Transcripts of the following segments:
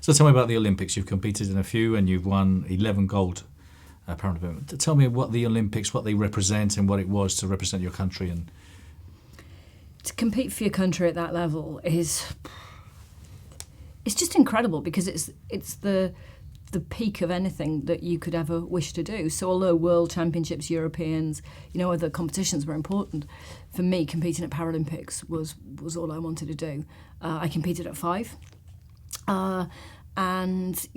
So tell me about the Olympics. You've competed in a few and you've won 11 gold Paralympic. Tell me what the Olympics, what they represent and what it was to represent your country. And to compete for your country at that level it's just incredible, because it's the peak of anything that you could ever wish to do. So although World Championships, Europeans, other competitions were important, for me competing at Paralympics was all I wanted to do. I competed at 5. And,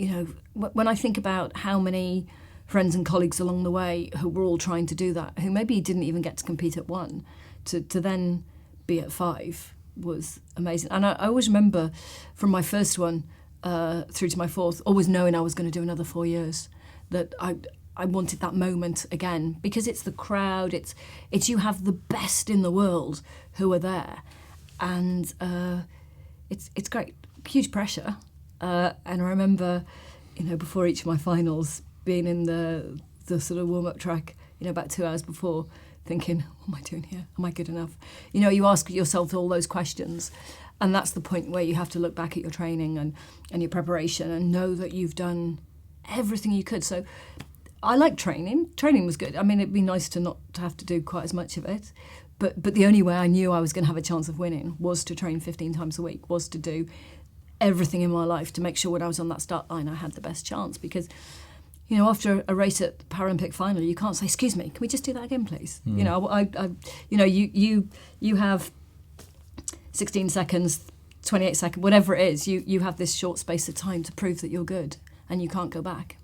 when I think about how many friends and colleagues along the way who were all trying to do that, who maybe didn't even get to compete at 1, to then be at 5 was amazing. And I always remember from my first one through to my 4th, always knowing I was going to do another 4 years, that I wanted that moment again, because it's the crowd, it's you have the best in the world who are there, and it's great, huge pressure. And I remember, before each of my finals, being in the sort of warm-up track, about 2 hours before, thinking, what am I doing here? Am I good enough? You ask yourself all those questions, and that's the point where you have to look back at your training and your preparation and know that you've done everything you could. So I like training. Training was good. I mean, it'd be nice to not to have to do quite as much of it, but the only way I knew I was going to have a chance of winning was to train 15 times a week, was to do everything in my life to make sure when I was on that start line I had the best chance. Because after a race at the Paralympic final, you can't say, "Excuse me, can we just do that again, please?" You have 16 seconds, 28 seconds, whatever it is. You have this short space of time to prove that you're good, and you can't go back.